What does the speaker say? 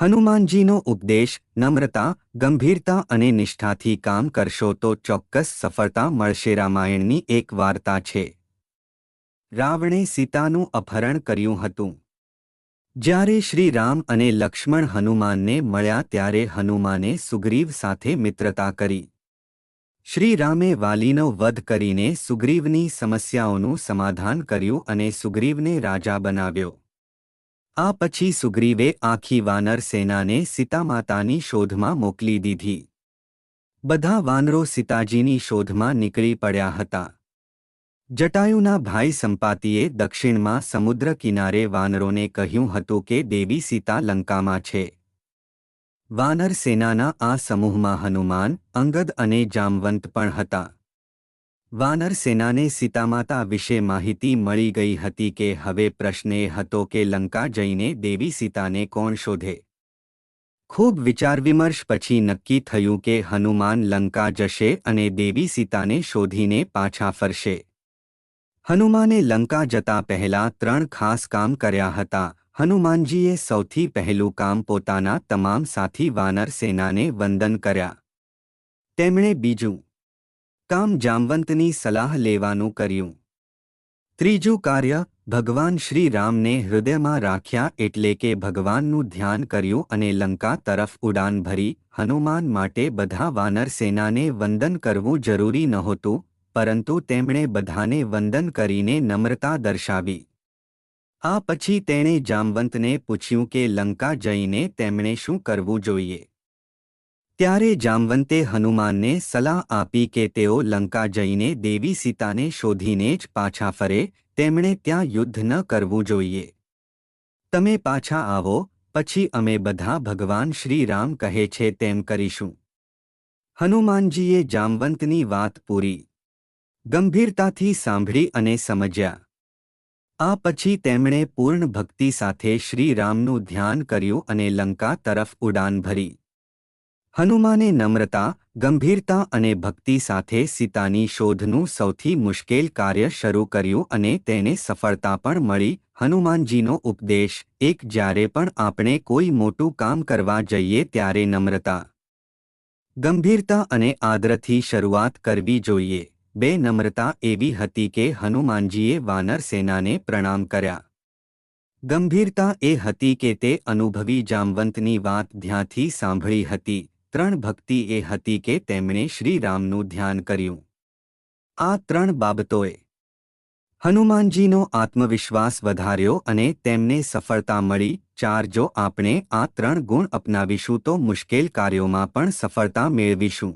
હનુમાનજીનો ઉપદેશ નમ્રતા, ગંભીરતા અને નિષ્ઠાથી કામ કરશો તો ચોક્કસ સફળતા મળશે. રામાયણની એક વાર્તા છે. રાવણે સીતાનું અપહરણ કર્યું હતું. જ્યારે શ્રી રામ અને લક્ષ્મણ હનુમાનને મળ્યા ત્યારે હનુમાને સુગ્રીવ સાથે મિત્રતા કરી. શ્રી રામે વાલીનો વધ કરીને સુગ્રીવની સમસ્યાઓનું સમાધાન કર્યું અને સુગ્રીવને રાજા બનાવ્યો. આ પછી સુગ્રીવે આખી વાનર સેનાને સીતામાતાની શોધમાં મોકલી દીધી. બધા વાનરો સીતાજીની શોધમાં નીકળી પડ્યા હતા. જટાયુના ભાઈ સંપાતિએ દક્ષિણમાં સમુદ્ર કિનારે વાનરોને કહ્યું હતું કે દેવી સીતા લંકામાં છે. વાનર સેનાના આ સમૂહમાં હનુમાન, અંગદ અને જામવંત પણ હતા. વાનર સેનાને સીતામાતા વિશે માહિતી મળી ગઈ હતી કે હવે પ્રશ્ન એ હતો કે લંકા જઈને દેવી સીતાને કોણ શોધે. ખૂબ વિચારવિમર્શ પછી નક્કી થયું કે હનુમાન લંકા જશે અને દેવી સીતાને શોધીને પાછા ફરશે. હનુમાને લંકા જતા પહેલા 3 ખાસ કામ કર્યા હતા. હનુમાનજીએ સૌથી પહેલું કામ પોતાના તમામ સાથી વાનર સેનાને વંદન કર્યા. તેમણે બીજું કામ જામવંતની સલાહ લેવાનું કર્યું. ત્રીજું કાર્ય ભગવાન શ્રી રામને હૃદયમાં રાખ્યા એટલે કે ભગવાનનું ધ્યાન કર્યું અને લંકા તરફ ઉડાન ભરી. હનુમાન માટે બધા વાનર સેનાને વંદન કરવું જરૂરી નહોતું, પરંતુ તેમણે બધાને વંદન કરીને નમ્રતા દર્શાવી. આ પછી તેણે જામવંતને પૂછ્યું કે લંકા જઈને તેમણે શું કરવું જોઈએ. ત્યારે જામવંતે હનુમાનને સલાહ આપી કે તેઓ લંકા જઈને દેવી સીતાને શોધીને જ પાછા ફરે. તેમણે ત્યાં યુદ્ધ ન કરવું જોઈએ. તમે પાછા આવો, પછી અમે બધા ભગવાન શ્રી રામ કહે છે તેમ કરીશું. હનુમાનજીએ જામવંતની વાત પૂરી ગંભીરતાથી સાંભળી અને સમજ્યા. આ પછી તેમણે પૂર્ણ ભક્તિ સાથે શ્રી રામનું ધ્યાન કર્યું અને લંકા તરફ ઉડાન ભરી. હનુમાને નમ્રતા, ગંભીરતા અને ભક્તિ સાથે સીતાની શોધનું સૌથી મુશ્કેલ કાર્ય શરૂ કર્યું અને તેને સફળતા પણ મળી. હનુમાનજીનો ઉપદેશ એક જ્યારે પણ આપણે કોઈ મોટું કામ કરવા જઈએ ત્યારે નમ્રતા, ગંભીરતા અને આદરથી શરૂઆત કરવી જોઈએ. 2 નમ્રતા એવી હતી કે હનુમાનજીએ વાનર સેનાને પ્રણામ કર્યા. ગંભીરતા એ હતી કે તે અનુભવી જામવંતની વાત ધ્યાનથી સાંભળી હતી. 3 ભક્તિ એ હતી કે તેમણે શ્રી રામનું ધ્યાન કર્યું. આ 3 બાબતોએ હનુમાનજીનો આત્મવિશ્વાસ વધાર્યો અને તેમને સફળતા મળી. 4 જો આપણે આ 3 ગુણ અપનાવીશું તો મુશ્કેલ કાર્યોમાં પણ સફળતા મેળવીશું.